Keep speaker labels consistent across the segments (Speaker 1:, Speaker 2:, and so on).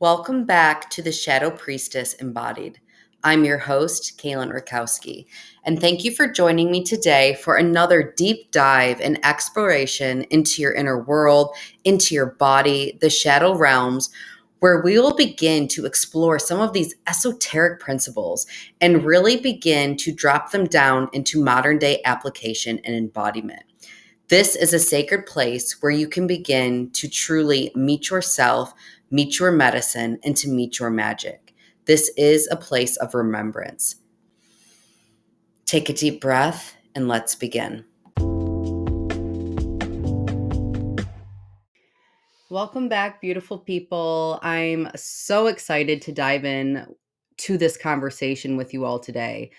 Speaker 1: Welcome back to the Shadow Priestess Embodied. I'm your host, Kaylyn Rutkowski, and thank you for joining me today for another deep dive and exploration into your inner world, into your body, the shadow realms, where we will begin to explore some of these esoteric principles and really begin to drop them down into modern day application and embodiment. This is a sacred place where you can begin to truly meet yourself, meet your medicine, and to meet your magic. This is a place of remembrance. Take a deep breath and let's begin. Welcome back, beautiful people. I'm so excited to dive in to this conversation with you all today.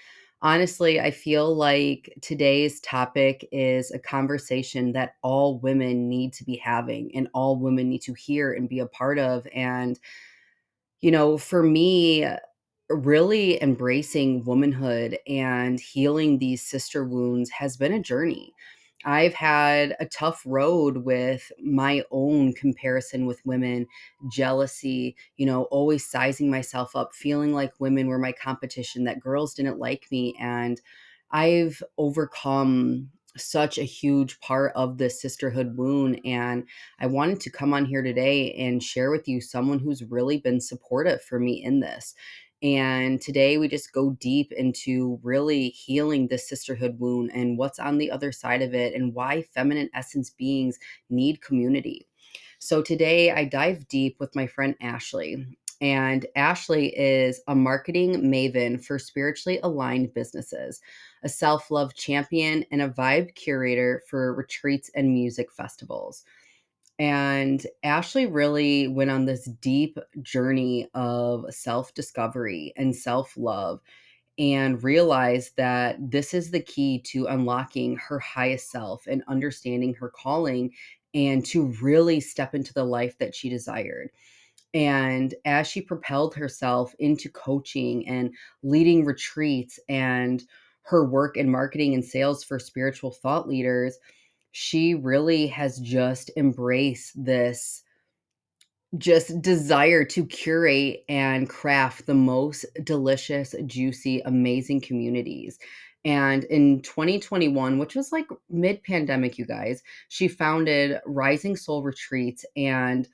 Speaker 1: Honestly, I feel like today's topic is a conversation that all women need to be having and all women need to hear and be a part of. And, for me, really embracing womanhood and healing these sister wounds has been a journey. I've had a tough road with my own comparison with women, jealousy, always sizing myself up, feeling like women were my competition, that girls didn't like me. And I've overcome such a huge part of the sisterhood wound. And I wanted to come on here today and share with you someone who's really been supportive for me in this. And today we just go deep into really healing the sisterhood wound and what's on the other side of it and why feminine essence beings need community. So today I dive deep with my friend Ashlee. And Ashlee is a marketing maven for spiritually aligned businesses, a self love champion, and a vibe curator for retreats and music festivals. And Ashlee really went on this deep journey of self discovery and self love and realized that this is the key to unlocking her highest self and understanding her calling and to really step into the life that she desired. And as she propelled herself into coaching and leading retreats and her work in marketing and sales for spiritual thought leaders, she really has just embraced this just desire to curate and craft the most delicious, juicy, amazing communities. And in 2021, which was like mid pandemic, you guys, she founded Rising Soul Retreats and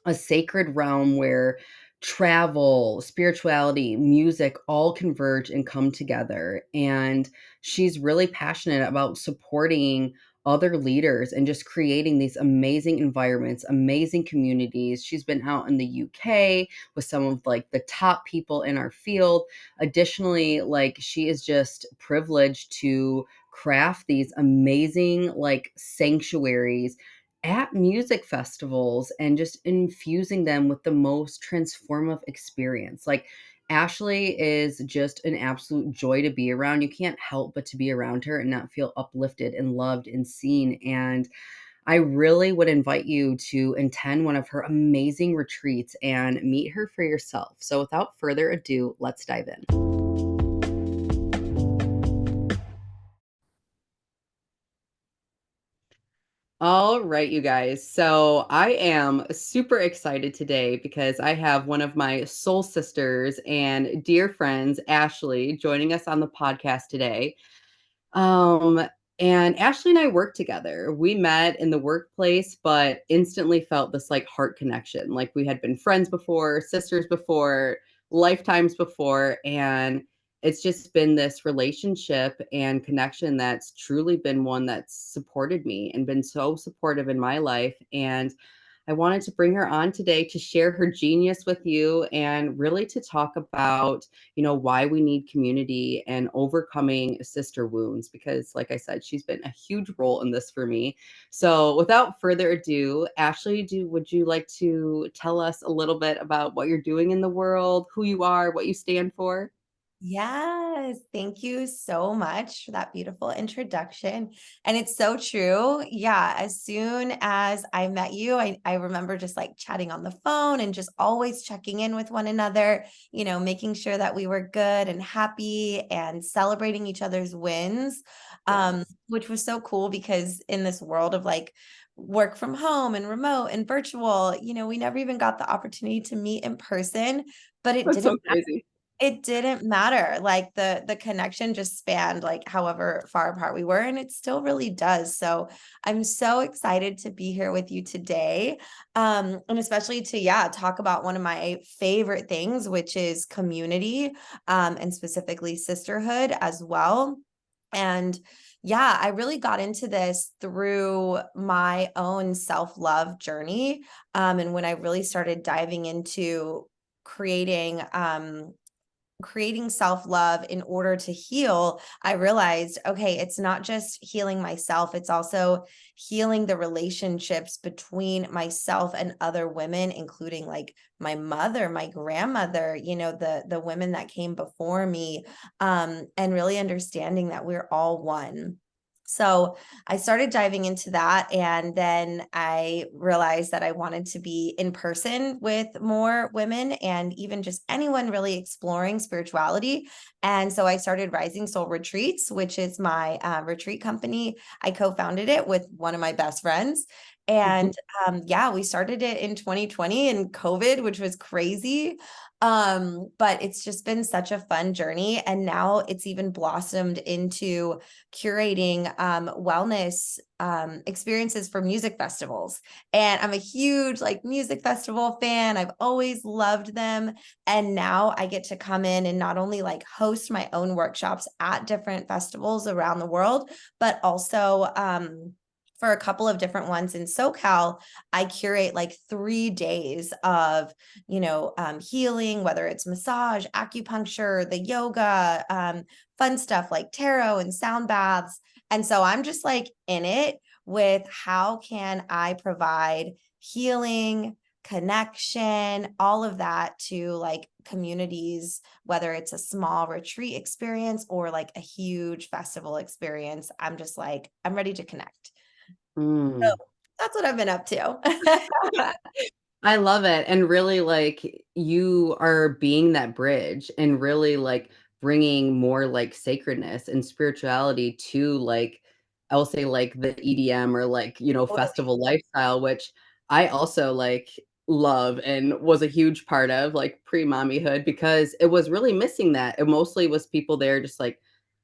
Speaker 1: a sacred realm where travel, spirituality, music all converge and come together. And she's really passionate about supporting other leaders and just creating these amazing environments, amazing communities. She's been out in the UK with some of like the top people in our field. Additionally, like she is just privileged to craft these amazing like sanctuaries at music festivals and just infusing them with the most transformative experience. Like Ashlee is just an absolute joy to be around. You can't help but to be around her and not feel uplifted and loved and seen. And I really would invite you to attend one of her amazing retreats and meet her for yourself. So without further ado, let's dive in. All right, you guys. So I am super excited today because I have one of my soul sisters and dear friends, Ashlee, joining us on the podcast today. Um, and Ashlee and I worked together. We met in the workplace, but instantly felt this like heart connection. Like we had been friends before, sisters before, lifetimes before. And it's just been this relationship and connection that's truly been one that's supported me and been so supportive in my life. And I wanted to bring her on today to share her genius with you and really to talk about, why we need community and overcoming sister wounds, because like I said, she's been a huge role in this for me. So without further ado, Ashlee, would you like to tell us a little bit about what you're doing in the world, who you are, what you stand for?
Speaker 2: Yes, thank you so much for that beautiful introduction. And it's so true. Yeah, as soon as I met you, I remember just like chatting on the phone and just always checking in with one another, making sure that we were good and happy and celebrating each other's wins,
Speaker 1: Yes.
Speaker 2: which was so cool because in this world of like work from home and remote and virtual, we never even got the opportunity to meet in person, but it
Speaker 1: That's
Speaker 2: didn't
Speaker 1: so crazy.
Speaker 2: matter. Like the connection just spanned like however far apart we were, and it still really does. So I'm so excited to be here with you today. And especially to talk about one of my favorite things, which is community, and specifically sisterhood as well. And I really got into this through my own self-love journey. And when I really started diving into creating creating self-love in order to heal, I realized, okay, it's not just healing myself, it's also healing the relationships between myself and other women, including like my mother, my grandmother, the women that came before me, and really understanding that we're all one. So I started diving into that. And then I realized that I wanted to be in person with more women and even just anyone really exploring spirituality. And so I started Rising Soul Retreats, which is my retreat company. I co founded it with one of my best friends.
Speaker 1: Mhm.
Speaker 2: And we started it in 2020 in COVID, which was crazy. But it's just been such a fun journey. And now it's even blossomed into curating wellness experiences for music festivals. And I'm a huge like music festival fan. I've always loved them. And now I get to come in and not only like host my own workshops at different festivals around the world, but also for a couple of different ones in SoCal, I curate like 3 days of, healing, whether it's massage, acupuncture, the yoga, fun stuff like tarot and sound baths. And so I'm just like in it with how can I provide healing, connection, all of that to like communities, whether it's a small retreat experience or like a huge festival experience. I'm just like, I'm ready to connect. So
Speaker 1: Mm.
Speaker 2: that's what I've been up to.
Speaker 1: I love it, and really, like, you are being that bridge and really, like, bringing more, like, sacredness and spirituality to, like, I'll say, like, the EDM or, like,
Speaker 2: Totally.
Speaker 1: festival lifestyle, which I also, like, love and was a huge part of, like, pre-mommyhood because it was really missing that. It mostly was people there just, like,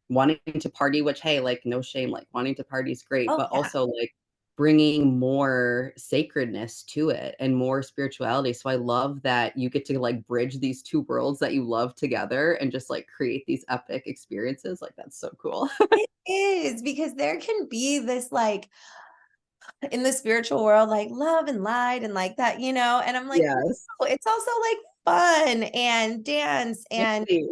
Speaker 1: wanting to party, which, hey, like, no shame, like, wanting to party is great,
Speaker 2: Oh,
Speaker 1: but
Speaker 2: yeah.
Speaker 1: also, like, bringing more sacredness to it and more spirituality. So I love that you get to like bridge these two worlds that you love together and just like create these epic experiences. Like that's so cool.
Speaker 2: It is because there can be this like in the spiritual world, like love and light and like that, and I'm like,
Speaker 1: Yes.
Speaker 2: no, it's also like fun and dance and
Speaker 1: Yay.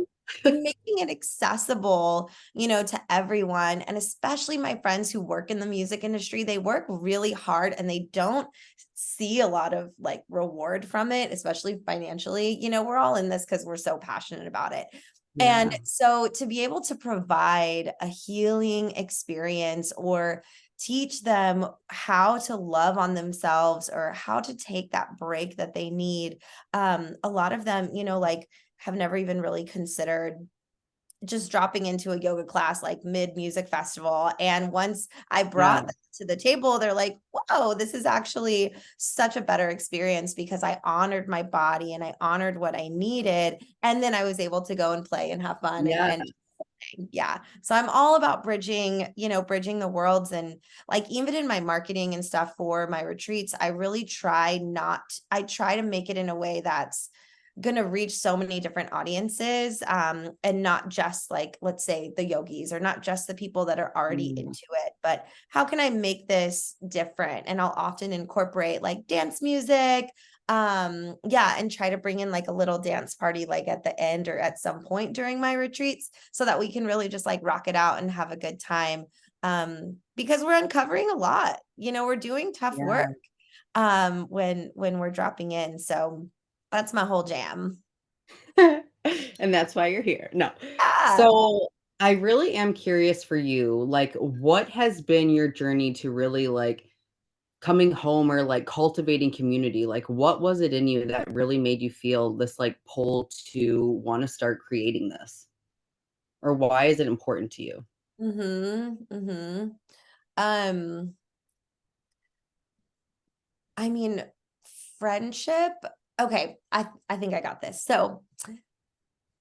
Speaker 2: making it accessible, to everyone. And especially my friends who work in the music industry, they work really hard and they don't see a lot of like reward from it, especially financially. We're all in this because we're so passionate about it. And
Speaker 1: Yeah.
Speaker 2: so to be able to provide a healing experience or teach them how to love on themselves or how to take that break that they need. A lot of them, like have never even really considered just dropping into a yoga class like mid music festival. And once I
Speaker 1: Yeah.
Speaker 2: brought that to the table, they're like, whoa, this is actually such a better experience because I honored my body and I honored what I needed. And then I was able to go and play and have fun
Speaker 1: Yeah.
Speaker 2: and yeah. So I'm all about bridging, bridging the worlds. And like even in my marketing and stuff for my retreats, I try to make it in a way that's going to reach so many different audiences, and not just like, let's say the yogis or not just the people that are already
Speaker 1: Mm.
Speaker 2: into it, but how can I make this different? And I'll often incorporate like dance music, and try to bring in like a little dance party like at the end or at some point during my retreats so that we can really just like rock it out and have a good time, because we're uncovering a lot, we're doing tough work,
Speaker 1: Yeah.
Speaker 2: when we're dropping in. So that's my whole jam.
Speaker 1: And that's why you're here. No.
Speaker 2: Yeah.
Speaker 1: So I really am curious for you, like what has been your journey to really like coming home or, like, cultivating community, like, what was it in you that really made you feel this, like, pull to wanna start creating this? Or why is it important to you?
Speaker 2: Mhm. Mhm. Um I mean, friendship. Okay, I think I got this. So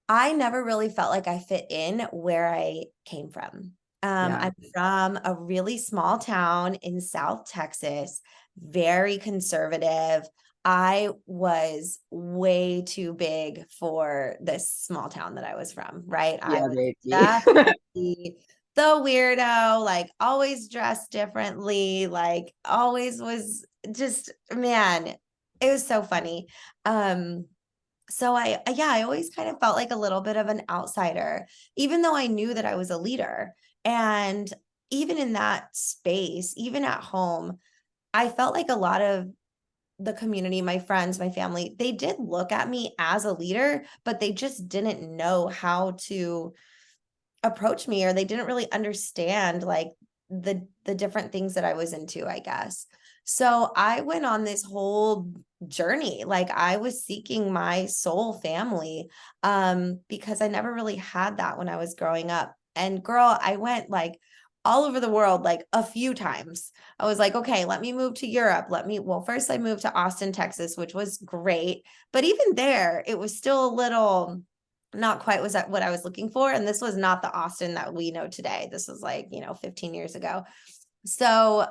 Speaker 2: I never really felt like I fit in where I came from.
Speaker 1: Yeah.
Speaker 2: I'm from a really small town in South Texas, very conservative. I was way too big for this small town that I was from, right? I
Speaker 1: Yeah,
Speaker 2: was
Speaker 1: baby.
Speaker 2: definitely the weirdo, like always dressed differently, like always was just, man, it was so funny. Um, so yeah, I always kind of felt like a little bit of an outsider, even though I knew that I was a leader. And even in that space, even at home, I felt like a lot of the community, my friends, my family, they did look at me as a leader, but they just didn't know how to approach me, or they didn't really understand like the different things that I was into, I guess. So I went on this whole journey. Like I was seeking my soul family because I never really had that when I was growing up. And girl, I went like all over the world like a few times. I was like, okay, let me move to Europe. Well, first I moved to Austin, Texas, which was great, but even there it was still a little not quite was that what I was looking for. And this was not the Austin that we know today. This was like, 15 years ago. So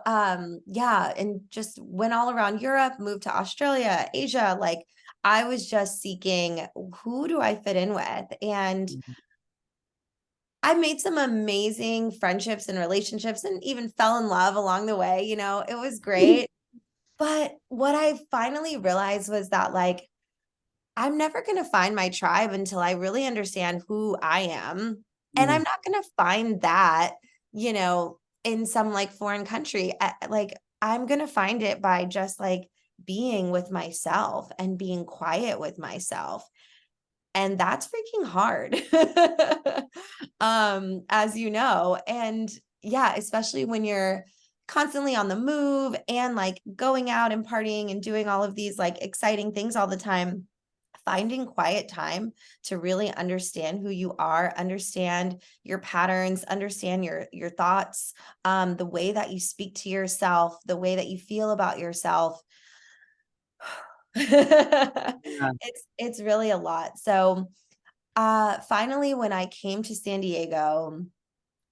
Speaker 2: yeah, and just went all around Europe, moved to Australia, Asia. Like I was just seeking, who do I fit in with? And I made some amazing friendships and relationships and even fell in love along the way. It was great. But what I finally realized was that like I'm never going to find my tribe until I really understand who I am. And I'm
Speaker 1: Mm,
Speaker 2: not going to find that, in some like foreign country. Like I'm going to find it by just like being with myself and being quiet with myself. And that's freaking hard. As you know, and yeah, especially when you're constantly on the move and like going out and partying and doing all of these like exciting things all the time, finding quiet time to really understand who you are, understand your patterns, understand your thoughts, the way that you speak to yourself, the way that you feel about yourself.
Speaker 1: yeah.
Speaker 2: It's really a lot. So finally when I came to San Diego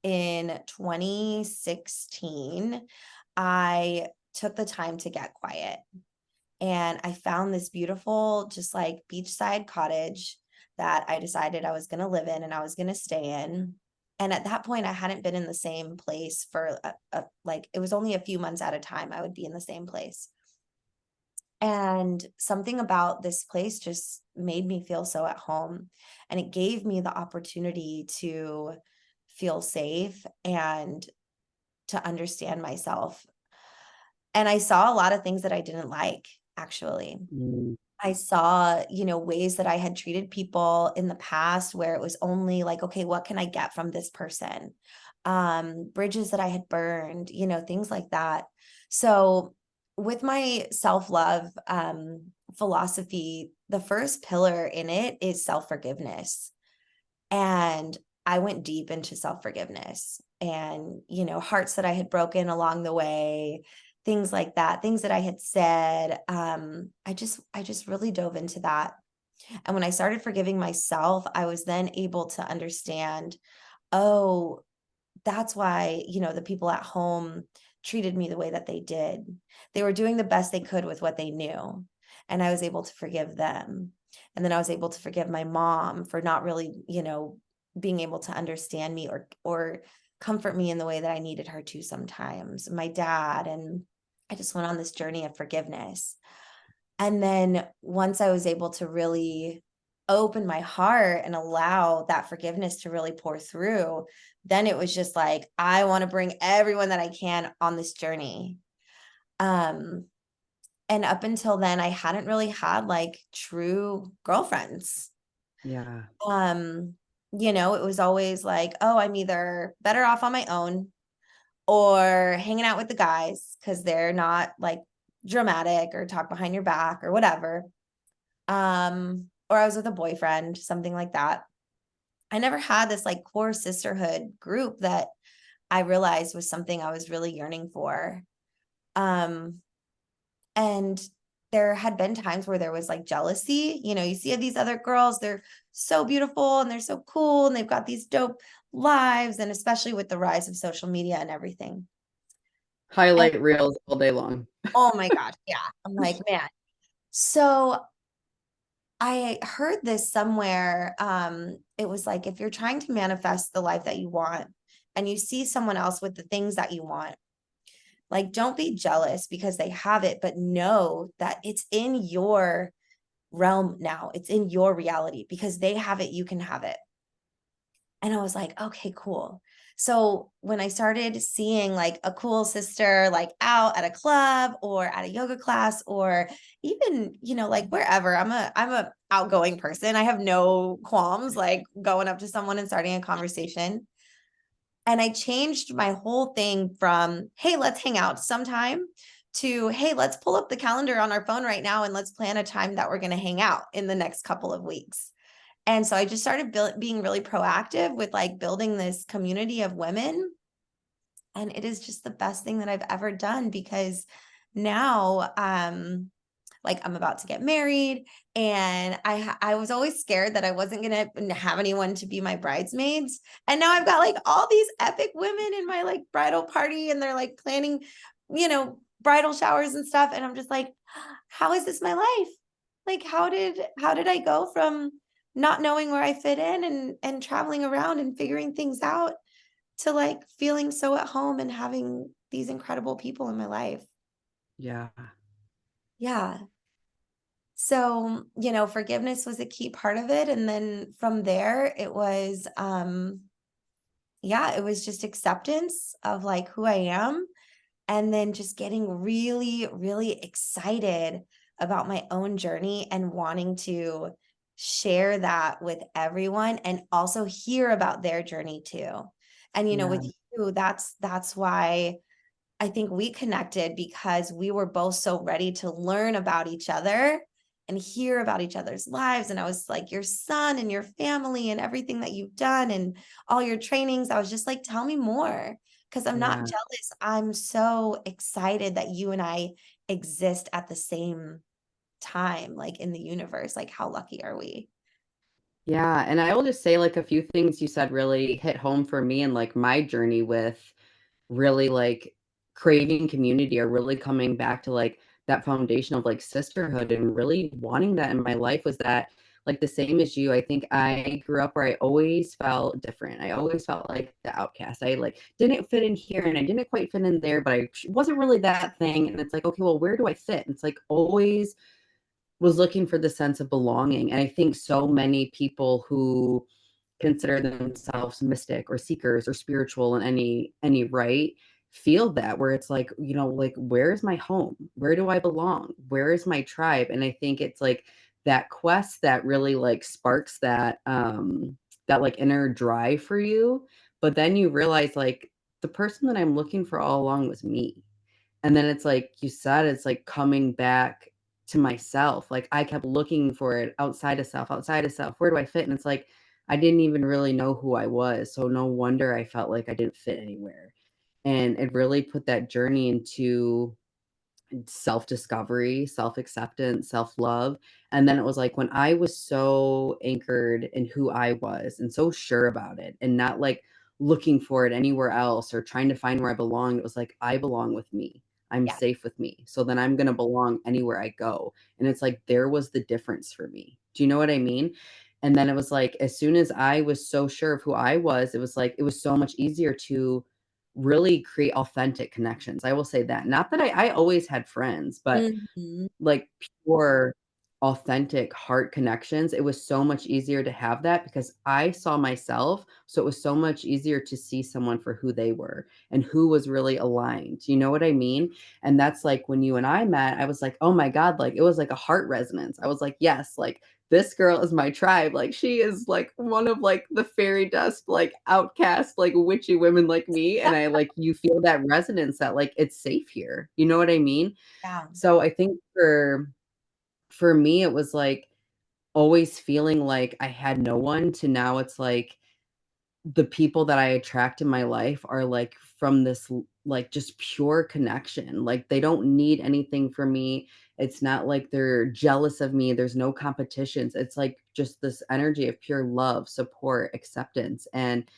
Speaker 2: in 2016, I took the time to get quiet. And I found this beautiful, just like beachside cottage that I decided I was going to live in and I was going to stay in. And at that point, I hadn't been in the same place for like, it was only a few months at a time I would be in the same place. And something about this place just made me feel so at home. And it gave me the opportunity to feel safe and to understand myself. And I saw a lot of things that I didn't like, actually.
Speaker 1: Mm,
Speaker 2: I saw, ways that I had treated people in the past where it was only like, okay, what can I get from this person? Bridges that I had burned, things like that. So with my self-love philosophy, the first pillar in it is self-forgiveness. And I went deep into self-forgiveness and, hearts that I had broken along the way, things like that, things that I had said. I just really dove into that. And when I started forgiving myself, I was then able to understand, oh, that's why, the people at home treated me the way that they did. They were doing the best they could with what they knew. And I was able to forgive them. And then I was able to forgive my mom for not really, being able to understand me or comfort me in the way that I needed her to sometimes. My dad, and I just went on this journey of forgiveness. And then once I was able to really open my heart and allow that forgiveness to really pour through, then it was just like, I want to bring everyone that I can on this journey. Um, and up until then, I hadn't really had like true girlfriends.
Speaker 1: yeah.
Speaker 2: Um, it was always like, oh, I'm either better off on my own or hanging out with the guys because they're not like dramatic or talk behind your back or whatever. Or I was with a boyfriend, something like that. I never had this like core sisterhood group that I realized was something I was really yearning for. Um, And there had been times where there was like jealousy. You see these other girls, they're so beautiful and they're so cool and they've got these dope lives, and especially with the rise of social media and everything. And
Speaker 1: Highlight reels all day long.
Speaker 2: oh my gosh, yeah. I'm like, man. So I heard this somewhere. It was like, if you're trying to manifest the life that you want and you see someone else with the things that you want, like, don't be jealous because they have it, but know that it's in your realm now. It's in your reality because they have it, you can have it. And I was like, okay, cool. So when I started seeing like a cool sister, like out at a club or at a yoga class, or even, like wherever, I'm a outgoing person. I have no qualms like going up to someone and starting a conversation. And I changed my whole thing from, hey, let's hang out sometime, to, hey, let's pull up the calendar on our phone right now and let's plan a time that we're going to hang out in the next couple of weeks. And so I just started being really proactive with like building this community of women. And it is just the best thing that I've ever done, because now, like, I'm about to get married, and I was always scared that I wasn't gonna have anyone to be my bridesmaids. And now I've got like all these epic women in my like bridal party, and they're like planning, bridal showers and stuff. And I'm just like, how is this my life? Like, how did I go from not knowing where I fit in and traveling around and figuring things out to like feeling so at home and having these incredible people in my life?
Speaker 1: Yeah.
Speaker 2: Yeah. So, forgiveness was a key part of it. And then from there, it was, yeah, it was just acceptance of like who I am. And then just getting really, really excited about my own journey and wanting to share that with everyone and also hear about their journey too. And,
Speaker 1: Yeah.
Speaker 2: with you, that's why I think we connected, because we were both so ready to learn about each other and hear about each other's lives. And I was like, your son and your family and everything that you've done and all your trainings. I was just like, tell me more, because I'm not
Speaker 1: Yeah.
Speaker 2: jealous. I'm so excited that you and I exist at the same time, like in the universe. Like, how lucky are we?
Speaker 1: Yeah, and I will just say, like, a few things you said really hit home for me and, like, my journey with really, like, craving community or really coming back to, like, that foundation of, like, sisterhood and really wanting that in my life was that, like, the same as you, I think I grew up where I always felt different. I always felt like the outcast. I, like, didn't fit in here and I didn't quite fit in there, but I wasn't really that thing, and it's like, "Okay, well, where do I fit?" And it's, like, always was looking for the sense of belonging, and I think so many people who consider themselves mystic or seekers or spiritual in any right feel that, where it's like, like, where is my home? Where do I belong? Where is my tribe? And I think it's like that quest that really like sparks that like inner drive for you. But then you realize like the person that I'm looking for all along was me. And then it's like you said, it's like coming back to myself. Like I kept looking for it outside of self, outside of self. Where do I fit? And it's like I didn't even really know who I was. So no wonder I felt like I didn't fit anywhere. And it really put that journey into self-discovery, self-acceptance, self-love, and then it was like when I was so anchored in who I was and so sure about it and not, like, looking for it anywhere else or trying to find where I belong, it was like, "I belong with me. I'm
Speaker 2: Yeah.
Speaker 1: safe with me, so then I'm gonna belong anywhere I go," and it's like, there was the difference for me. Do you know what I mean? And then it was like, as soon as I was so sure of who I was, it was like, it was so much easier to really create authentic connections. I will say that. Not that I always had friends, but
Speaker 2: Mhm.
Speaker 1: like pure, authentic heart connections, it was so much easier to have that because I saw myself, so it was so much easier to see someone for who they were and who was really aligned, you know what I mean? And that's like when you and I met, I was like, "Oh my god," like, it was like a heart resonance. I was like, "Yes, like, this girl is my tribe, like, she is, like, one of, like, the fairy dust, like, outcast, like, witchy women like me," and I like you feel that resonance that, like, it's safe here, you know what I mean?
Speaker 2: Yeah.
Speaker 1: So I think for me, it was, like, always feeling like I had no one to now it's like the people that I attract in my life are like from this like just pure connection. Like they don't need anything from me. It's not like they're jealous of me. There's no competitions. It's like just this energy of pure love, support, acceptance. And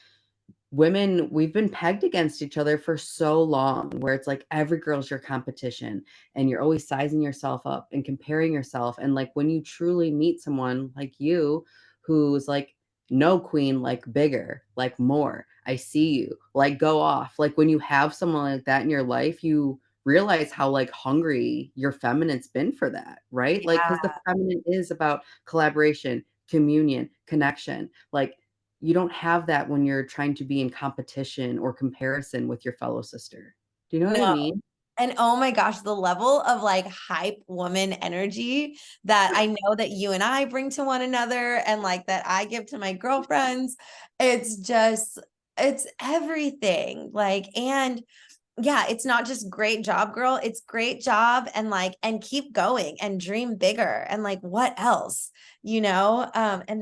Speaker 1: women, we've been pegged against each other for so long where it's like every girl's your competition and you're always sizing yourself up and comparing yourself. And like when you truly meet someone like you who's like, no, queen, like bigger, like more, I see you, like go off. Like when you have someone like that in your life, you realize how like hungry your feminine's been for that, right? Like, because the feminine is about collaboration, communion, connection. Like you don't have that when you're trying to be in competition or comparison with your fellow sister. Do you know what I
Speaker 2: No.
Speaker 1: mean?
Speaker 2: And oh my gosh, the level of like hype woman energy that I know that you and I bring to one another and like that I give to my girlfriends, it's just, it's everything. Like, and yeah, it's not just great job, girl. It's great job and like, and keep going and dream bigger. And like, what else, and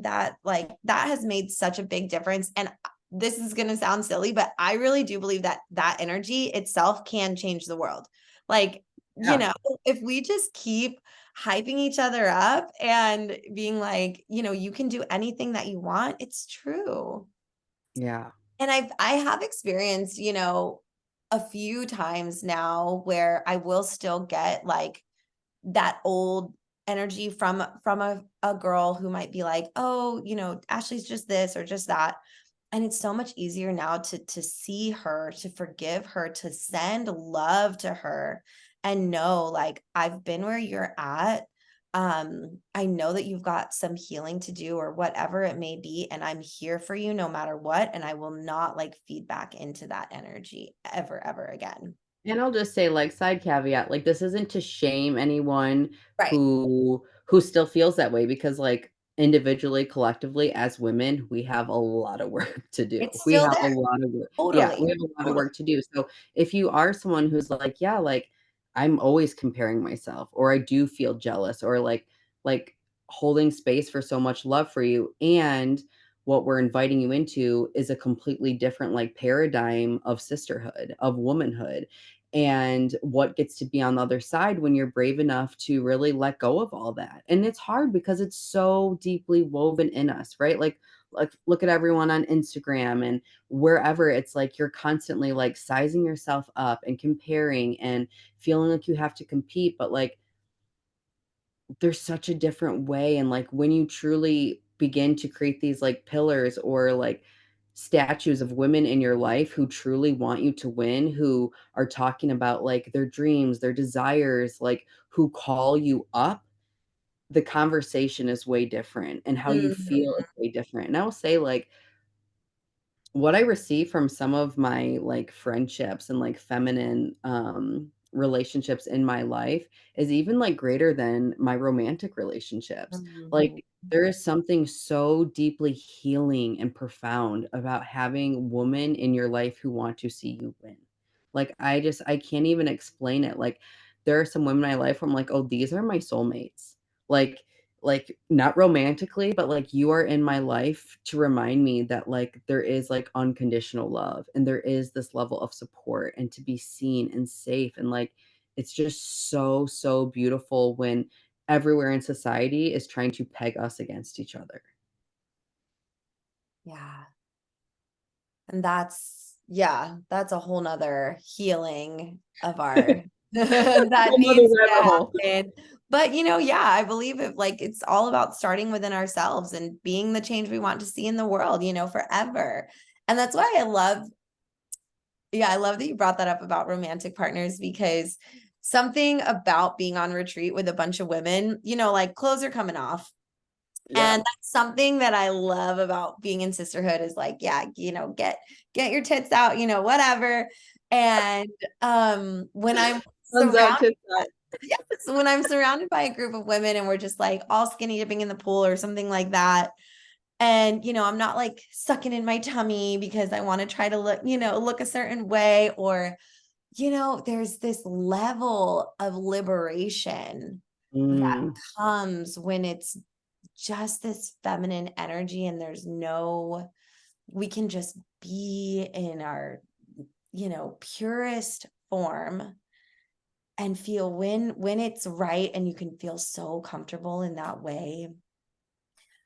Speaker 2: that like, that has made such a big difference. And this is going to sound silly, but I really do believe that that energy itself can change the world. Like, you
Speaker 1: Yeah.
Speaker 2: know, if we just keep hyping each other up and being like, you can do anything that you want, it's true.
Speaker 1: Yeah.
Speaker 2: And I have experienced, a few times now where I will still get like that old energy from a girl who might be like, oh, Ashley's just this or just that. And it's so much easier now to see her, to forgive her, to send love to her and know like I've been where you're at. I know that you've got some healing to do or whatever it may be, and I'm here for you no matter what. And I will not like feed back into that energy ever, ever again.
Speaker 1: And I'll just say, like, side caveat, like, this isn't to shame anyone
Speaker 2: Right.
Speaker 1: who still feels that way because, like, individually, collectively, as women, we have a lot of work to do.
Speaker 2: It's
Speaker 1: We
Speaker 2: still
Speaker 1: have a
Speaker 2: there.
Speaker 1: lot of work. Yeah,
Speaker 2: Totally.
Speaker 1: we have a lot of
Speaker 2: Totally.
Speaker 1: work to do. So, if you are someone who's like, "Yeah, like, I'm always comparing myself," or "I do feel jealous," or, like, holding space for so much love for you, and what we're inviting you into is a completely different, like, paradigm of sisterhood, of womanhood, and what gets to be on the other side when you're brave enough to really let go of all that. And it's hard because it's so deeply woven in us, right? Like look at everyone on Instagram and wherever it's like you're constantly like sizing yourself up and comparing and feeling like you have to compete, but like there's such a different way, and, like, when you truly begin to create these, like, pillars or, like, statues of women in your life who truly want you to win, who are talking about, like, their dreams, their desires, like, who call you up, the conversation is way different, and how you feel
Speaker 2: Mhm.
Speaker 1: is way different, and I will say, like, what I receive from some of my, like, friendships and, like, feminine, relationships in my life is even, like, greater than my romantic relationships.
Speaker 2: Mhm.
Speaker 1: Like, there is something so deeply healing and profound about having women in your life who want to see you win. Like, I can't even explain it. Like, there are some women in my life where I'm like, "Oh, these are my soulmates." Like not romantically, but, like, you are in my life to remind me that, like, there is, like, unconditional love, and there is this level of support, and to be seen and safe, and, like, it's just so, so beautiful when everywhere in society is trying to peg us against each other.
Speaker 2: Yeah. And that's a whole nother healing of our that
Speaker 1: Whole 'nother
Speaker 2: needs
Speaker 1: rabbit
Speaker 2: to
Speaker 1: hole.
Speaker 2: happen. But yeah, I believe it like it's all about starting within ourselves and being the change we want to see in the world, forever. And that's why I love that you brought that up about romantic partners because something about being on retreat with a bunch of women, like clothes are coming off.
Speaker 1: Yeah.
Speaker 2: And that's something that I love about being in sisterhood is like, yeah, get your tits out, whatever. And when I'm
Speaker 1: Guns out,
Speaker 2: surrounded
Speaker 1: tits out.
Speaker 2: yes, when I'm surrounded by a group of women and we're just like all skinny dipping in the pool or something like that. And I'm not like sucking in my tummy because I want to try to look a certain way or there's this level of liberation that
Speaker 1: Mm.
Speaker 2: comes when it's just this feminine energy and there's no we can just be in our, purest form and feel when it's right, and you can feel so comfortable in that way,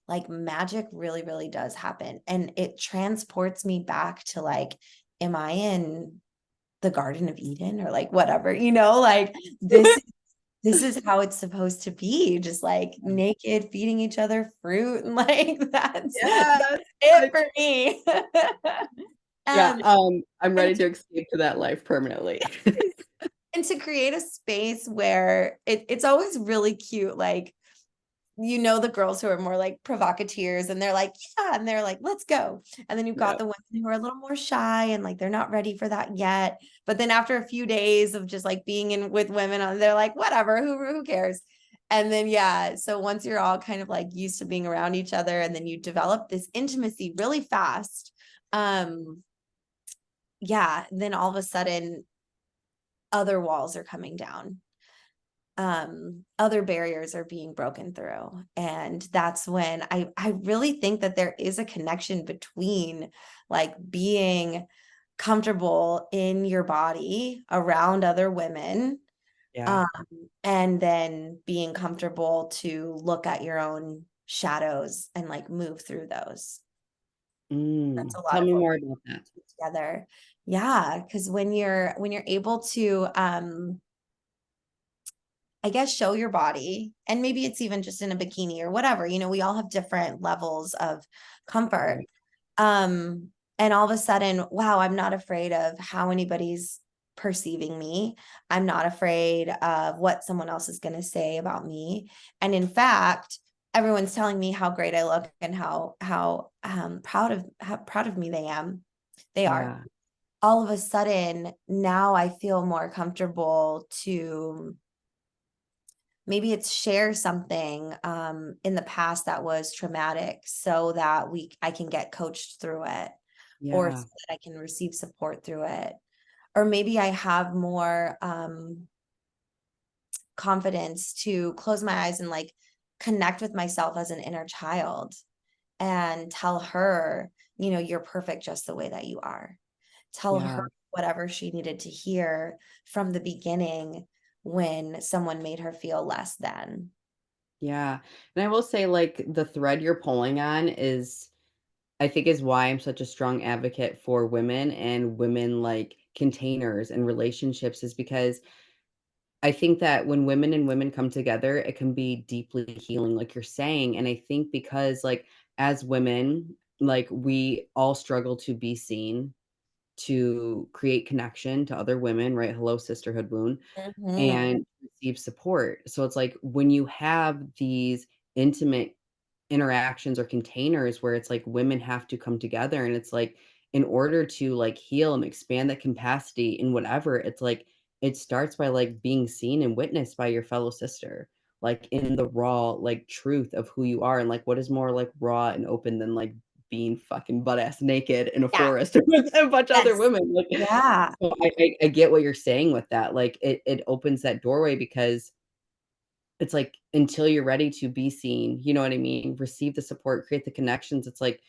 Speaker 2: like magic really, really does happen. And it transports me back to like, am I in the Garden of Eden or like whatever, like this is how it's supposed to be, just like naked, feeding each other fruit, and like that's
Speaker 1: Yeah.
Speaker 2: it for me.
Speaker 1: Yeah,
Speaker 2: um
Speaker 1: I'm
Speaker 2: and
Speaker 1: ready to escape to that life permanently.
Speaker 2: and to create a space where it's always really cute, like, the girls who are more like provocateurs, and they're like, yeah, and they're like, let's go. And then you've got
Speaker 1: Yep.
Speaker 2: the women who are a little more shy, and like they're not ready for that yet. But then after a few days of just like being in with women, they're like, whatever, who cares? And then yeah, so once you're all kind of like used to being around each other, and then you develop this intimacy really fast, um, yeah, then all of a sudden other walls are coming down, other barriers are being broken through. And that's when I really think that there is a connection between like being comfortable in your body around other women,
Speaker 1: Yeah.
Speaker 2: um, and then being comfortable to look at your own shadows and like move through those. That's a lot
Speaker 1: Tell
Speaker 2: of
Speaker 1: me
Speaker 2: what
Speaker 1: more
Speaker 2: we
Speaker 1: about that.
Speaker 2: do together. Yeah, because when you're able to I guess show your body, and maybe it's even just in a bikini or whatever, we all have different levels of comfort.
Speaker 1: Right.
Speaker 2: And all of a sudden, wow, I'm not afraid of how anybody's perceiving me. I'm not afraid of what someone else is going to say about me. And in fact, everyone's telling me how great I look and how proud of me they are.
Speaker 1: Yeah.
Speaker 2: All of a sudden, now I feel more comfortable to maybe it's share something in the past that was traumatic, so that I can get coached through it, or
Speaker 1: Yeah.
Speaker 2: so that I can receive support through it. Or maybe I have more confidence to close my eyes and like connect with myself as an inner child and tell her, you're perfect just the way that you are. Tell her
Speaker 1: Yeah.
Speaker 2: whatever she needed to hear from the beginning when someone made her feel less than.
Speaker 1: Yeah. And I will say, like, the thread you're pulling on is I think is why I'm such a strong advocate for women and women, like, containers and relationships is because I think that when women and women come together, it can be deeply healing, like you're saying, and I think because, like, as women, like, we all struggle to be seen, to create connection to other women, right? Hello, sisterhood wound,
Speaker 2: Mhm.
Speaker 1: and receive support. So it's like when you have these intimate interactions or containers where it's like women have to come together and it's like in order to like heal and expand that capacity in whatever, it's like it starts by like being seen and witnessed by your fellow sister, like in the raw like truth of who you are and like what is more like raw and open than like being fucking butt ass naked in a
Speaker 2: Yeah.
Speaker 1: forest with a bunch of other
Speaker 2: Yes.
Speaker 1: women like
Speaker 2: Yeah.
Speaker 1: so I get what you're saying with that like it opens that doorway because it's like, until you're ready to be seen, you know what I mean? Receive the support, create the connections. It's like,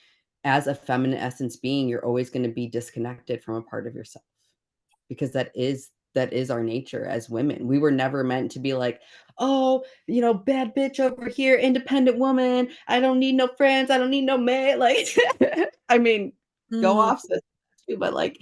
Speaker 1: as a feminine essence being, you're always gonna be disconnected from a part of yourself because that is our nature as women. We were never meant to be like, "Oh, bad bitch over here, independent woman. I don't need no friends. I don't need no man." Like, I mean, go
Speaker 2: Mm.
Speaker 1: off, sis, too, but like,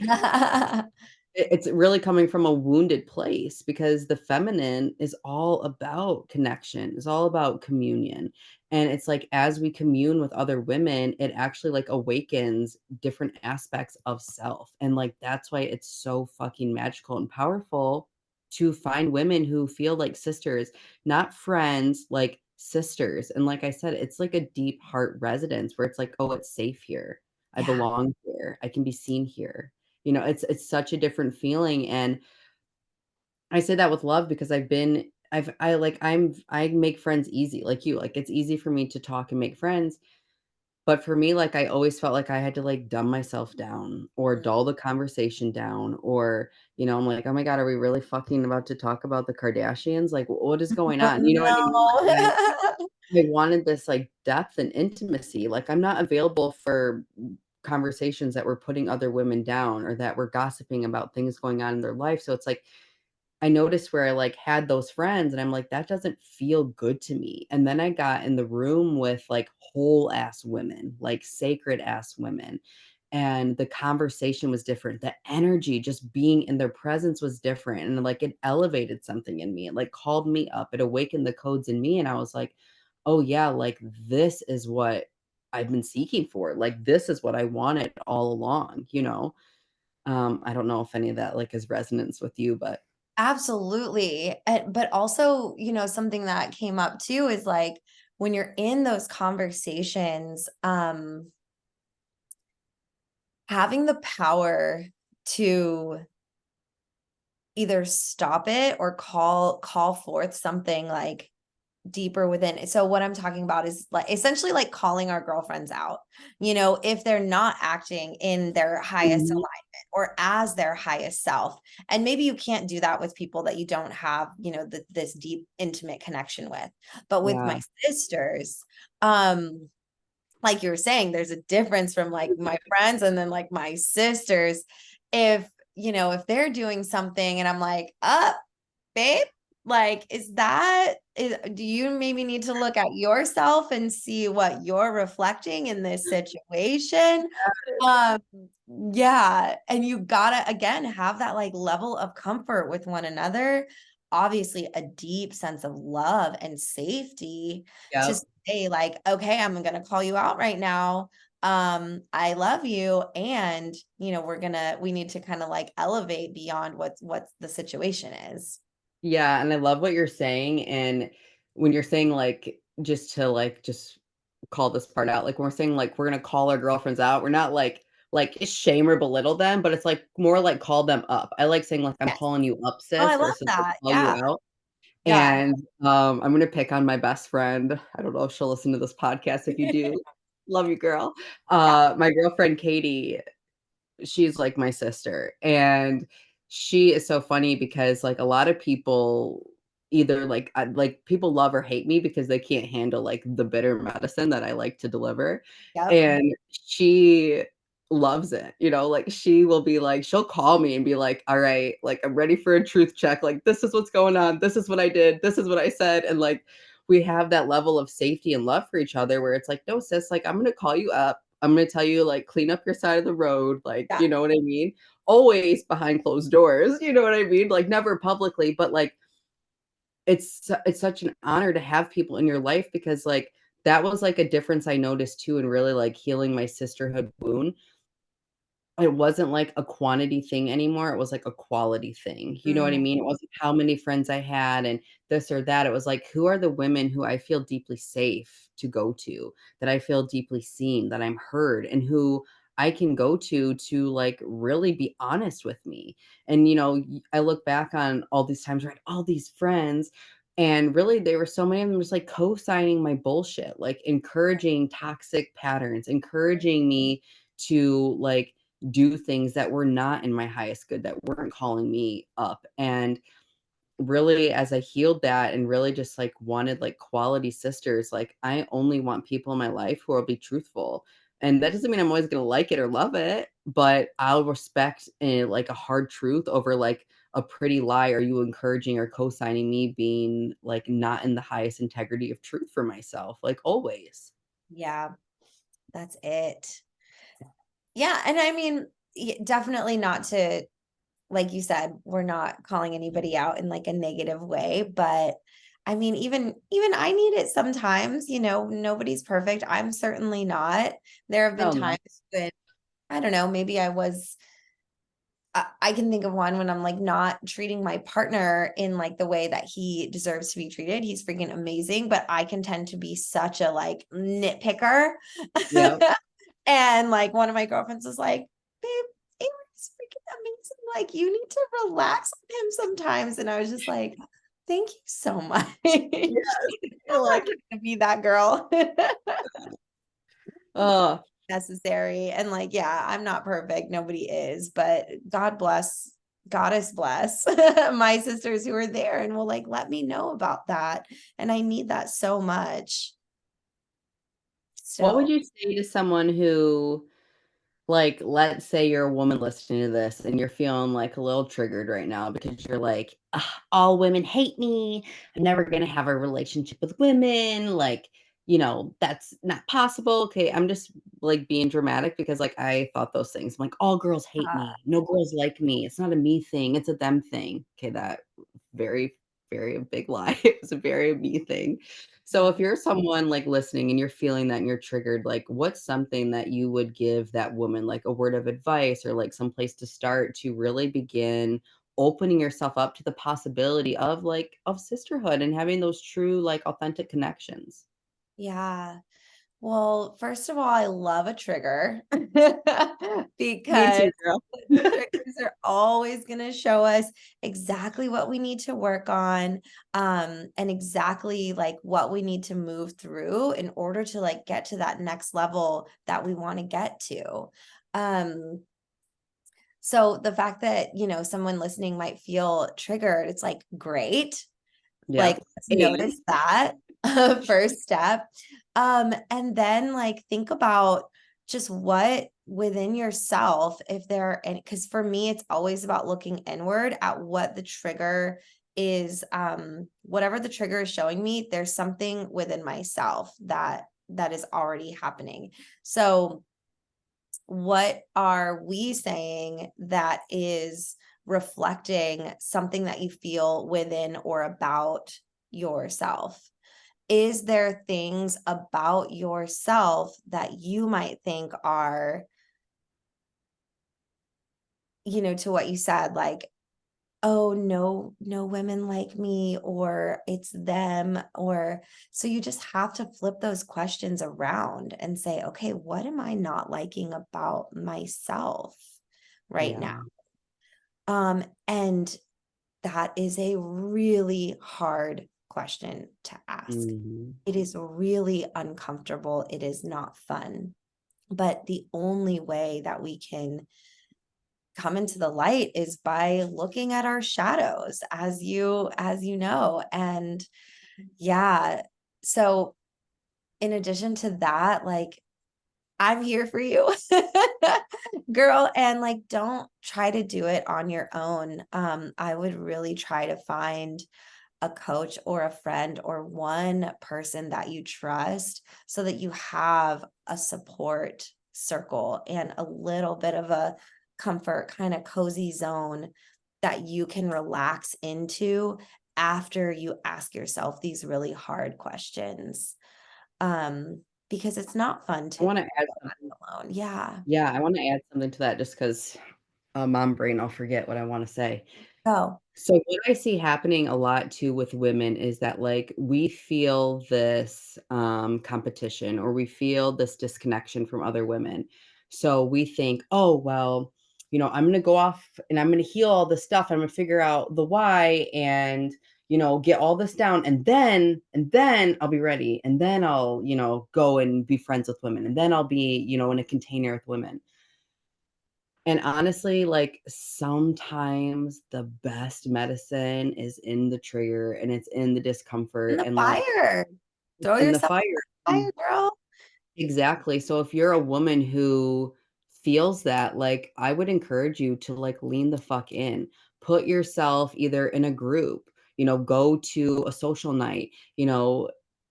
Speaker 1: it's really coming from a wounded place because the feminine is all about connection, it's all about communion, and it's like, as we commune with other women, it actually, like, awakens different aspects of self, and, like, that's why it's so fucking magical and powerful to find women who feel like sisters, not friends, like sisters, and like I said, it's like a deep heart residence where it's like, "Oh, it's safe here. I
Speaker 2: Yeah.
Speaker 1: belong here. I can be seen here." It's such a different feeling, and I say that with love because I make friends easy, like you, like, it's easy for me to talk and make friends, but for me, like, I always felt like I had to, like, dumb myself down or
Speaker 2: Mm.
Speaker 1: dull the conversation down or, I'm like, "Oh my god, are we really fucking about to talk about the Kardashians? Like, what is going
Speaker 2: Oh,
Speaker 1: on?" You know what I mean? Like,
Speaker 2: no.
Speaker 1: I wanted this, like, depth and intimacy, like, I'm not available for conversations that were putting other women down or that were gossiping about things going on in their life. So it's like I noticed where I, like, had those friends, and I'm like, "That doesn't feel good to me." And then I got in the room with, like, whole ass women, like, sacred ass women, and the conversation was different. The energy just being in their presence was different, and, like, it elevated something in me. It, like, called me up. It awakened the codes in me, and I was like, "Oh, yeah, like, this is what I've been seeking for. Like, this is what I wanted all along," you know? I don't know if any of that, like, is resonance with you, but
Speaker 2: Absolutely. But also, something that came up too is like when you're in those conversations, having the power to either stop it or call forth something like deeper within. So what I'm talking about is like essentially like calling our girlfriends out, if they're not acting in their highest
Speaker 1: Mhm.
Speaker 2: alignment or as their highest self. And maybe you can't do that with people that you don't have, this deep intimate connection with. But with
Speaker 1: Yeah.
Speaker 2: my sisters, um like you were saying, there's a difference from like my friends and then like my sisters. If they're doing something and I'm like, up, babe, like, do you maybe need to look at yourself and see what you're reflecting in this situation? Um, yeah. And you gotta, again, have that like level of comfort with one another. Obviously, a deep sense of love and safety to
Speaker 1: Yep.
Speaker 2: say, like, okay, I'm gonna call you out right now. I love you. And we need to kind of like elevate beyond what the situation is.
Speaker 1: Yeah, and I love what you're saying, and when you're saying, like, just to, like, just call this part out, like, when we're saying, like, we're gonna call our girlfriends out, we're not like, shame or belittle them, but it's, like, more like call them up. I like saying, like, "I'm
Speaker 2: Yes.
Speaker 1: calling you up,
Speaker 2: Oh, I
Speaker 1: sis,"
Speaker 2: love
Speaker 1: versus, like,
Speaker 2: that.
Speaker 1: call you
Speaker 2: Yeah.
Speaker 1: out,
Speaker 2: Yeah.
Speaker 1: and, I'm gonna pick on my best friend. I don't know if she'll listen to this podcast. If you do, love you, girl.
Speaker 2: Yeah.
Speaker 1: My girlfriend Katie, she's like my sister, and she is so funny because, like, a lot of people either, like, people love or hate me because they can't handle, like, the bitter medicine that I like to deliver,
Speaker 2: Yep.
Speaker 1: and she loves it, like, she will be like she'll call me and be like, "Alright, like, I'm ready for a truth check, like, this is what's going on, this is what I did, this is what I said," and, like, we have that level of safety and love for each other where it's like, "No, sis, like, I'm gonna call you up, I'm gonna tell you, like, clean up your side of the road, like,
Speaker 2: Yeah.
Speaker 1: you know what I mean? Always behind closed doors, you know what I mean? Like, never publicly, but, like, it's such an honor to have people in your life because, like, that was, like, a difference I noticed too in really, like, healing my sisterhood wound. It wasn't like a quantity thing anymore, it was like a quality thing, you know what I
Speaker 2: Mm,
Speaker 1: mean? It wasn't how many friends I had and this or that, it was like, who are the women who I feel deeply safe to go to, that I feel deeply seen, that I'm heard, and who I can go to, like, really be honest with me, and, I look back on all these times where I had all these friends, and really, they were so many of them just, like, co-signing my bullshit, like, encouraging toxic patterns, encouraging me to, like, do things that were not in my highest good, that weren't calling me up. And really, as I healed that and really just like wanted like quality sisters, like I only want people in my life who will be truthful. And that doesn't mean I'm always going to like it or love it, but I'll respect like a hard truth over like a pretty lie. Are you encouraging or co signing me being like not in the highest integrity of truth for myself? Like always.
Speaker 2: yeah, that's it. Yeah, and I mean, definitely not to, like you said, we're not calling anybody out in like a negative way, but I mean, even I need it sometimes, nobody's perfect. I'm certainly not. There have been
Speaker 1: Hell no.
Speaker 2: times when I don't know, maybe I can think of one when I'm like not treating my partner in like the way that he deserves to be treated. He's freaking amazing, but I can tend to be such a like nitpicker.
Speaker 1: Yep.
Speaker 2: And like one of my girlfriends was like, babe, Aaron's freaking amazing. Like you need to relax with him sometimes. And I was just like, thank you so much. I'm
Speaker 1: Yes. You're
Speaker 2: not
Speaker 1: like,
Speaker 2: gonna be that girl.
Speaker 1: oh,
Speaker 2: Necessary. And like, yeah, I'm not perfect. Nobody is, but God bless, goddess bless my sisters who are there and will like let me know about that. And I need that so much
Speaker 1: what would
Speaker 2: still.
Speaker 1: you say to someone who Like, let's say you're a woman listening to this and you're feeling like a little triggered right now because you're like, "Ugh, all women hate me. I'm never going to have a relationship with women. Like, that's not possible." Okay. I'm just like being dramatic because like I thought those things. I'm like, all girls hate
Speaker 2: Uh,
Speaker 1: me. No girls like me. It's not a me thing. It's a them thing. Okay. That very, very big lie. It was a very me thing. So if
Speaker 2: yeah.
Speaker 1: you're someone like listening and you're feeling that and you're triggered, like what's something that you would give that woman, like a word of advice or like some place to start to really begin opening yourself up to the possibility of of sisterhood and having those true, like authentic connections?
Speaker 2: Yeah. Well, first of all, I love a trigger
Speaker 1: Me
Speaker 2: because
Speaker 1: too, girl.
Speaker 2: triggers are always going to show us exactly what we need to work on, and exactly like what we need to move through in order to like get to that next level that we want to get to. Um, so the fact that, someone listening might feel triggered, it's like great. Like,
Speaker 1: Yep.
Speaker 2: let's
Speaker 1: And
Speaker 2: notice that first step. And then like think about just what within yourself, if there, and because for me, it's always about looking inward at what the trigger is, whatever the trigger is showing me, there's something within myself that is already happening. So what are we saying that is reflecting something that you feel within or about yourself? Is there things about yourself that you might think are, to what you said, like, oh, no, no women like me, or it's them, or so you just have to flip those questions around and say, okay, what am I not liking about myself right now?
Speaker 1: yeah.
Speaker 2: And that is a really hard question to ask.
Speaker 1: Mhm.
Speaker 2: It is really uncomfortable. It is not fun. But the only way that we can come into the light is by looking at our shadows, as you know. And yeah, so in addition to that, like, I'm here for you, girl. And like, don't try to do it on your own. I would really try to find a coach or a friend or one person that you trust so that you have a support circle and a little bit of a comfort kind of cozy zone that you can relax into after you ask yourself these really hard questions. Because it's not fun
Speaker 1: I
Speaker 2: to
Speaker 1: want to add
Speaker 2: feel
Speaker 1: something.
Speaker 2: alone. Yeah.
Speaker 1: Yeah, I want to add something to that just because mom brain, I'll forget what I want to say.
Speaker 2: Oh,
Speaker 1: So what I see happening a lot too with women is that like we feel this competition or we feel this disconnection from other women. So we think, oh well, I'm gonna go off and I'm gonna heal all this stuff. I'm gonna figure out the why and get all this down and then I'll be ready. And then I'll, go and be friends with women. And then I'll be, in a container with women. And honestly, like, sometimes the best medicine is in the trigger, and it's in the
Speaker 2: in
Speaker 1: discomfort,
Speaker 2: the
Speaker 1: and, like,
Speaker 2: fire.
Speaker 1: it's
Speaker 2: Throw
Speaker 1: in the
Speaker 2: yourself
Speaker 1: fire.
Speaker 2: in the fire, girl.
Speaker 1: Exactly. So if you're a woman who feels that, like, I would encourage you to like lean the fuck in. Put yourself either in a group, go to a social night,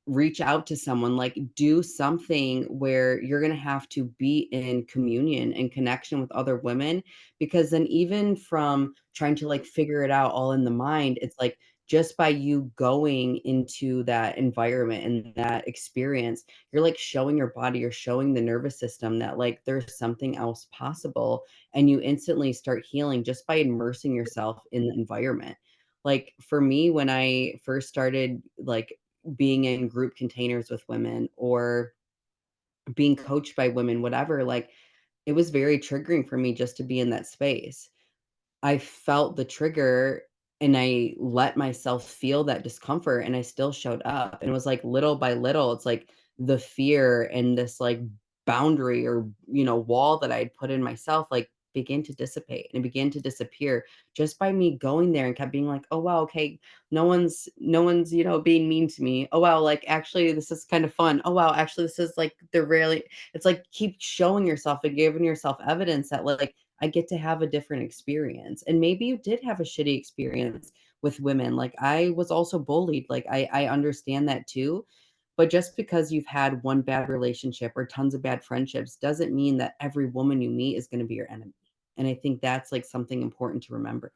Speaker 1: reach out to someone, like do something where you're going to have to be in communion and connection with other women because then even from trying to like figure it out all in the mind, it's like just by you going into that environment and that experience you're like showing your body, you're showing the nervous system that like there's something else possible. And you instantly start healing just by immersing yourself in the environment. Like for me, when I first started like being in group containers with women or being coached by women, whatever, like it was very triggering for me just to be in that space. I felt the trigger and I let myself feel that discomfort and I still showed up. And it was like little by little, it's like the fear and this like boundary or, wall that I'd put in myself, like began to dissipate and it began to disappear just by me going there and kept being like, "Oh, wow, okay, no one's, being mean to me. Oh, wow, like, actually, this is kind of fun. Oh, wow, actually, this is like they're really." It's like keep showing yourself and giving yourself evidence that, like, I get to have a different experience. And maybe you did have a shitty experience with women. Like, I was also bullied. Like, I understand that too. But just because you've had one bad relationship or tons of bad friendships doesn't mean that every woman you meet is going to be your enemy. And I think that's like something important to remember.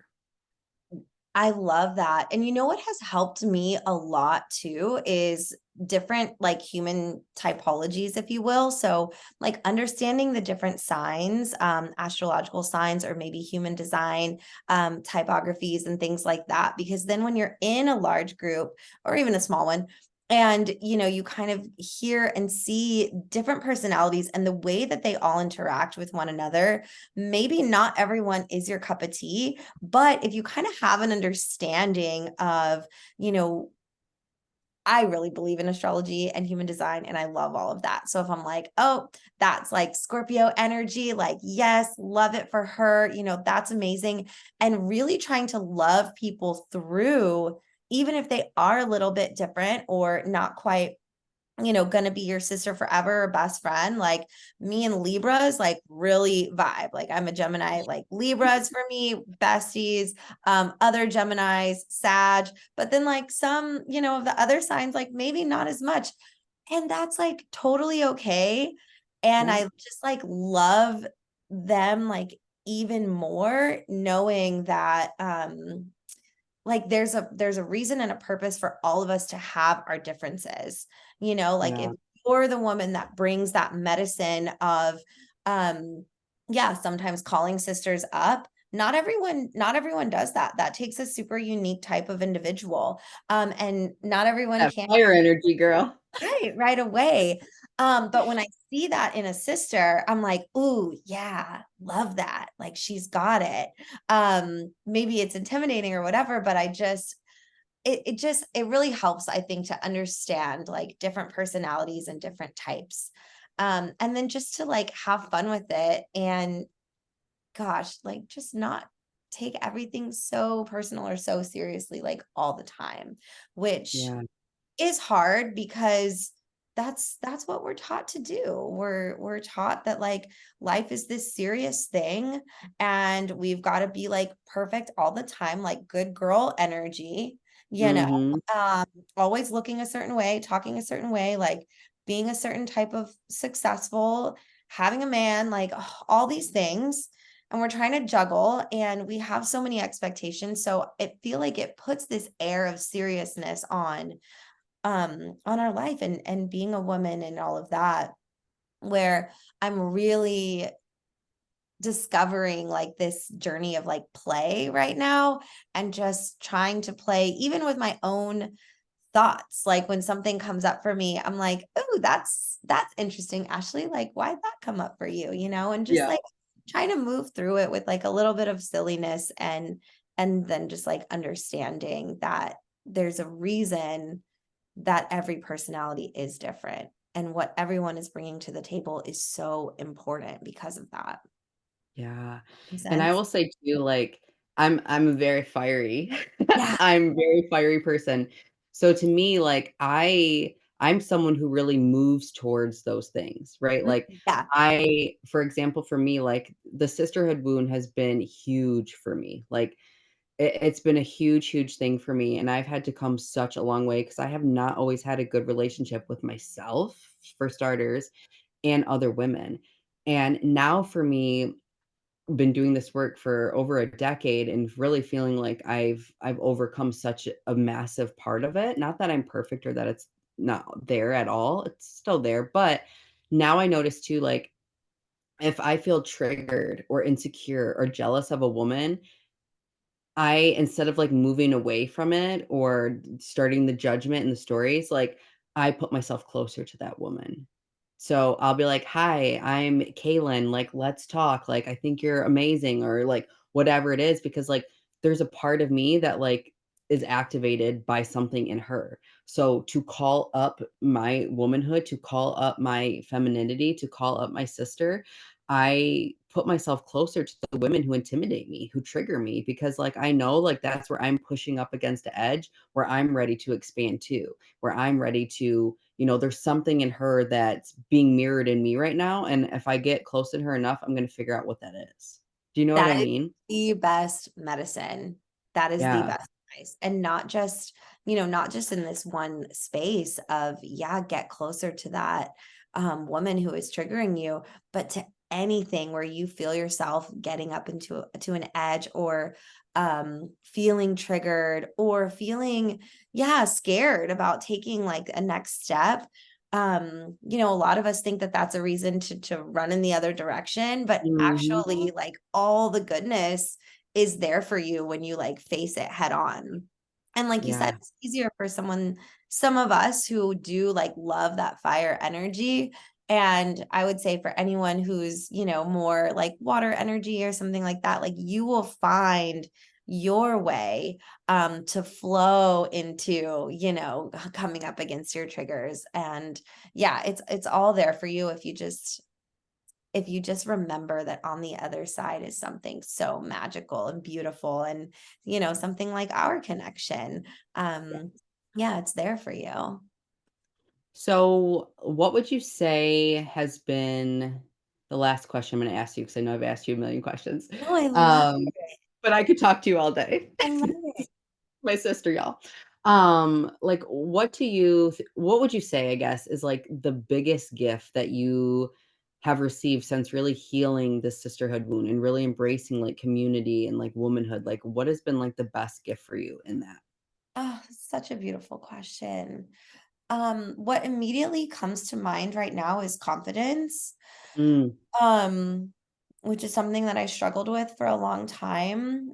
Speaker 2: I love that. And you know what has helped me a lot too is different like human typologies, if you will. So, like understanding the different signs, astrological signs, or maybe human design typographies and things like that. Because then when you're in a large group or even a small one, and you kind of hear and see different personalities and the way that they all interact with one another, maybe not everyone is your cup of tea, but if you kind of have an understanding of, you know, I really believe in astrology and human design, and I love all of that. So if I'm like, oh, that's like Scorpio energy, like, yes, love it for her, that's amazing. And really trying to love people through, even if they are a little bit different or not quite gonna be your sister forever or best friend. Like me and Libras, like really vibe. Like I'm a Gemini, like Libras for me, besties, other Geminis, Sag, but then like some, of the other signs, like maybe not as much. And that's like totally okay. And
Speaker 1: Yeah.
Speaker 2: I just like love them like even more knowing that like there's a reason and a purpose for all of us to have our differences, like if
Speaker 1: Yeah.
Speaker 2: you're the woman that brings that medicine of yeah, sometimes calling sisters up, not everyone does that takes a super unique type of individual, and not everyone
Speaker 1: That
Speaker 2: can.
Speaker 1: fire energy, girl.
Speaker 2: Right away. But when I see that in a sister, I'm like, "Ooh, yeah, love that." Like she's got it. Maybe it's intimidating or whatever, but it really helps, I think, to understand like different personalities and different types. And then just to like have fun with it and gosh, like just not take everything so personal or so seriously like all the time, which
Speaker 1: Yeah.
Speaker 2: is hard because that's what we're taught to do. We're taught that like life is this serious thing and we've got to be like perfect all the time, like good girl energy, you know,
Speaker 1: Mhm.
Speaker 2: um, always looking a certain way, talking a certain way, like being a certain type of successful, having a man, like all these things. And we're trying to juggle and we have so many expectations. So it feel like it puts this air of seriousness on our life and being a woman and all of that, where I'm really discovering like this journey of like play right now and just trying to play even with my own thoughts. Like when something comes up for me, I'm like, oh, that's interesting, Ashley, like why'd that come up for you, and just
Speaker 1: Yeah.
Speaker 2: like trying to move through it with like a little bit of silliness and then just like understanding that there's a reason that every personality is different and what everyone is bringing to the table is so important because of that.
Speaker 1: Yeah.
Speaker 2: Makes
Speaker 1: And I
Speaker 2: sense?
Speaker 1: will say too, like, I'm a very fiery
Speaker 2: Yeah.
Speaker 1: I'm a very fiery person. So to me, like, I'm someone who really moves towards those things, right? Like,
Speaker 2: Yeah.
Speaker 1: for example, for me, like, the sisterhood wound has been huge for me. Like, it's been a huge, huge thing for me, and I've had to come such a long way because I have not always had a good relationship with myself, for starters, and other women. And now for me, been doing this work for over a decade and really feeling like I've overcome such a massive part of it. Not that I'm perfect or that it's not there at all. It's still there, but now I notice too, like, if I feel triggered or insecure or jealous of a woman, I instead of, like, moving away from it or starting the judgment and the stories, like, I put myself closer to that woman. So, I'll be like, "Hi, I'm Kaylyn, like, let's talk, like, I think you're amazing," or, like, whatever it is, because, like, there's a part of me that, like, is activated by something in her. So, to call up my womanhood, to call up my femininity, to call up my sister, I put myself closer to the women who intimidate me, who trigger me, because like I know like that's where I'm pushing up against the edge, where I'm ready to expand too, where I'm ready to, there's something in her that's being mirrored in me right now. And if I get close to her enough, I'm going to figure out what that is. Do you know what
Speaker 2: That
Speaker 1: I
Speaker 2: is
Speaker 1: mean?
Speaker 2: the best medicine. That is the
Speaker 1: Yeah.
Speaker 2: best advice. And not just, not just in this one space of, yeah, get closer to that woman who is triggering you, but to anything where you feel yourself getting up to an edge, or feeling triggered, or feeling, yeah, scared about taking like a next step. A lot of us think that that's a reason to run in the other direction, but
Speaker 1: Mhm.
Speaker 2: actually like all the goodness is there for you when you like face it head on. And like you said,
Speaker 1: Yeah.
Speaker 2: it's easier for some of us who do like love that fire energy. And I would say for anyone who's, more like water energy or something like that, like you will find your way to flow into, coming up against your triggers. And yeah, it's all there for you if you just remember that on the other side is something so magical and beautiful, and something like our connection. Yeah, it's there for you.
Speaker 1: So, what would you say has been the last question I'm going to ask you? Because I know I've asked you a million questions,
Speaker 2: No, I love
Speaker 1: um, but I could talk to you all day.
Speaker 2: I love it.
Speaker 1: My sister, y'all. Like, what would you say, I guess, is like the biggest gift that you have received since really healing the sisterhood wound and really embracing like community and like womanhood? Like, what has been like the best gift for you in that?
Speaker 2: Oh, such a beautiful question. What immediately comes to mind right now is confidence.
Speaker 1: Mm,
Speaker 2: Um, which is something that I struggled with for a long time.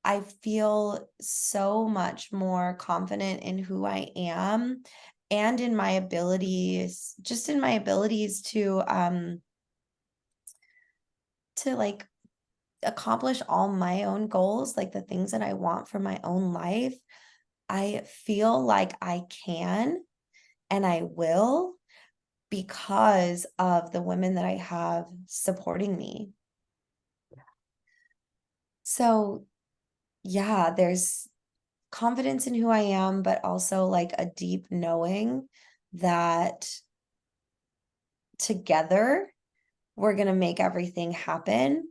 Speaker 2: I feel so much more confident in who I am and in my abilities, just in my abilities to like accomplish all my own goals, like the things that I want for my own life. I feel like I can and I will, because of the women that I have supporting me. So, yeah, there's confidence in who I am, but also like a deep knowing that together we're going to make everything happen.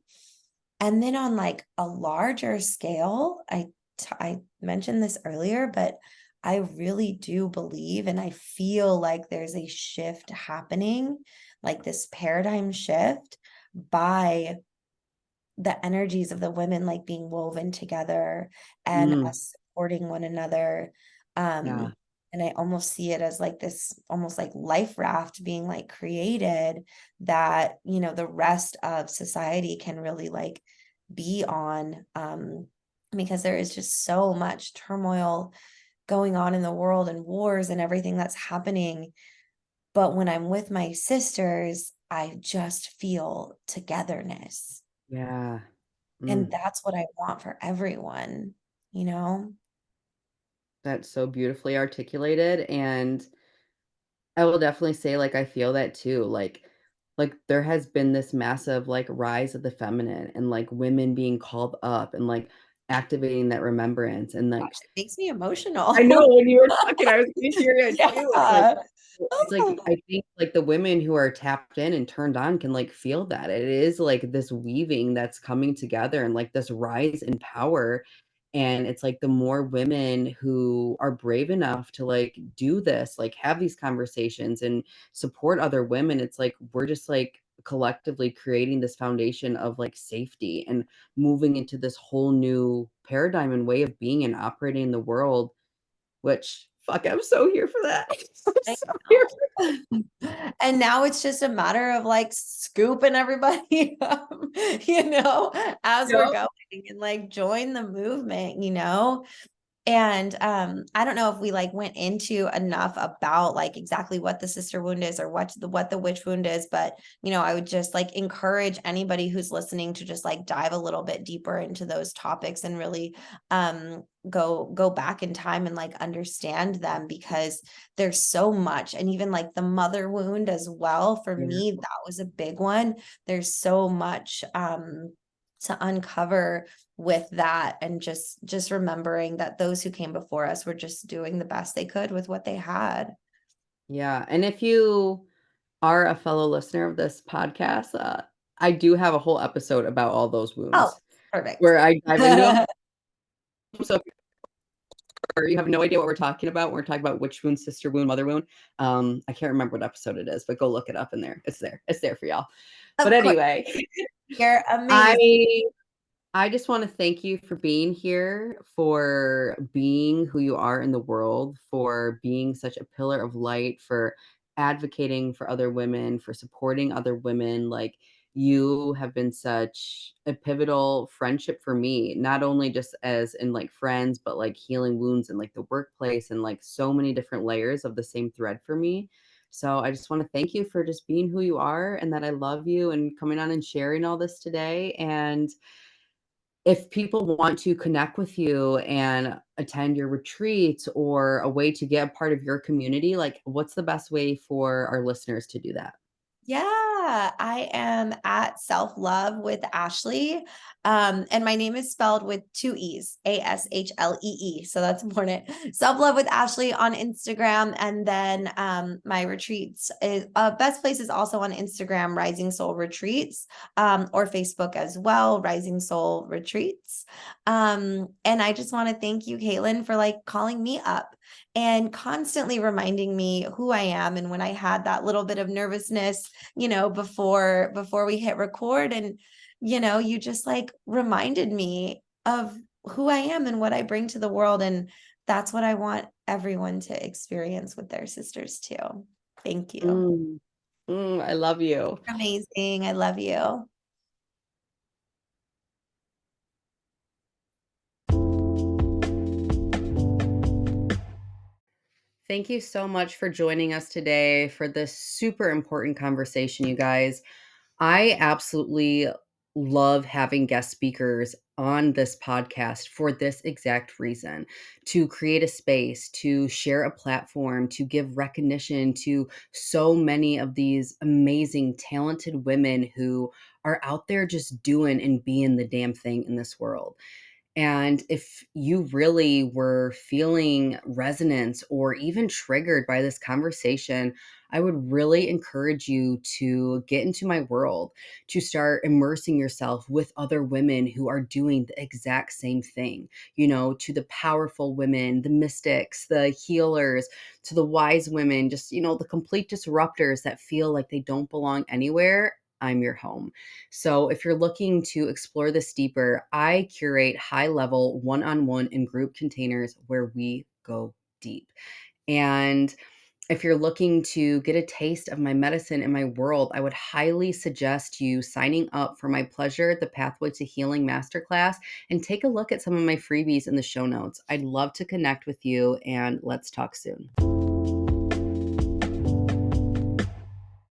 Speaker 2: And then on like a larger scale, I mentioned this earlier, but I really do believe and I feel like there's a shift happening, like this paradigm shift by the energies of the women like being woven together and
Speaker 1: mm,
Speaker 2: us supporting one another. Um,
Speaker 1: yeah.
Speaker 2: and I almost see it as like this almost like life raft being like created that, the rest of society can really like be on. Because there is just so much turmoil going on in the world and wars and everything that's happening. But when I'm with my sisters, I just feel togetherness.
Speaker 1: Yeah.
Speaker 2: And
Speaker 1: Mm.
Speaker 2: that's what I want for everyone, you know?
Speaker 1: That's so beautifully articulated, and I will definitely say, like, I feel that too, like, there has been this massive, like, rise of the feminine and, like, women being called up and, like, activating that remembrance and, like
Speaker 2: Gosh, it makes me
Speaker 1: I
Speaker 2: emotional.
Speaker 1: know when you were talking, I was getting teary-eyed too.
Speaker 2: Yeah.
Speaker 1: It's like, I think, like, the women who are tapped in and turned on can, like, feel that. It is, like, this weaving that's coming together and, like, this rise in power, and it's, like, the more women who are brave enough to, like, do this, like, have these conversations and support other women, it's like, we're just, like, collectively creating this foundation of, like, safety and moving into this whole new paradigm and way of being and operating in the world, which, fuck, I'm so here for that. I'm
Speaker 2: I
Speaker 1: so here for
Speaker 2: know. And now it's just a matter of like scooping everybody up, as we're
Speaker 1: Yep.
Speaker 2: going, and like join the movement. And I don't know if we like went into enough about like exactly what the sister wound is or what the witch wound is, but I would just like encourage anybody who's listening to just like dive a little bit deeper into those topics and really go back in time and like understand them, because there's so much. And even like the mother wound as well, for
Speaker 1: Yeah.
Speaker 2: me that was a big one. There's so much to uncover with that, and just remembering that those who came before us were just doing the best they could with what they had.
Speaker 1: Yeah, and if you are a fellow listener of this podcast, I do have a whole episode about all those
Speaker 2: Oh,
Speaker 1: wounds
Speaker 2: perfect.
Speaker 1: where I dive into them. So if you have no idea what we're talking about, we're talking about witch wound, sister wound, mother wound. I can't remember what episode it is, but go look it up in there. It's there. It's there for y'all. But
Speaker 2: Of course,
Speaker 1: anyway,
Speaker 2: you're amazing.
Speaker 1: I I just want to thank you for being here, for being who you are in the world, for being such a pillar of light, for advocating for other women, for supporting other women. Like, you have been such a pivotal friendship for me, not only just as in like friends, but like healing wounds in like the workplace and like so many different layers of the same thread for me. So I just want to thank you for just being who you are and that I love you and coming on and sharing all this today. And if people want to connect with you and attend your retreats or a way to get a part of your community, like what's the best way for our listeners to do that?
Speaker 2: Yeah, I am at Self Love with Ashlee. And my name is spelled with two E's, Ashlee. So that's important. Self Love with Ashlee on Instagram. And then my retreats is best place is also on Instagram, Rising Soul Retreats, or Facebook as well, Rising Soul Retreats. And I just want to thank you, Kaylyn, for like calling me up and constantly reminding me who I am. And when I had that little bit of nervousness, before we hit record, and you just like reminded me of who I am and what I bring to the world, and that's what I want everyone to experience with their sisters too. Thank you.
Speaker 1: Mm, I love you.
Speaker 2: You're amazing. I love you.
Speaker 1: Thank you so much for joining us today for this super important conversation, you guys. I absolutely love having guest speakers on this podcast for this exact reason, to create a space, to share a platform, to give recognition to so many of these amazing, talented women who are out there just doing and being the damn thing in this world. And if you really were feeling resonance or even triggered by this conversation, I would really encourage you to get into my world, to start immersing yourself with other women who are doing the exact same thing, to the powerful women, the mystics, the healers, to the wise women, just, the complete disruptors that feel like they don't belong anywhere. I'm your home. So, if you're looking to explore this deeper, I curate high level one on one and group containers where we go deep. And if you're looking to get a taste of my medicine and my world, I would highly suggest you signing up for my Pleasure, the Pathway to Healing Masterclass, and take a look at some of my freebies in the show notes. I'd love to connect with you, and let's talk soon.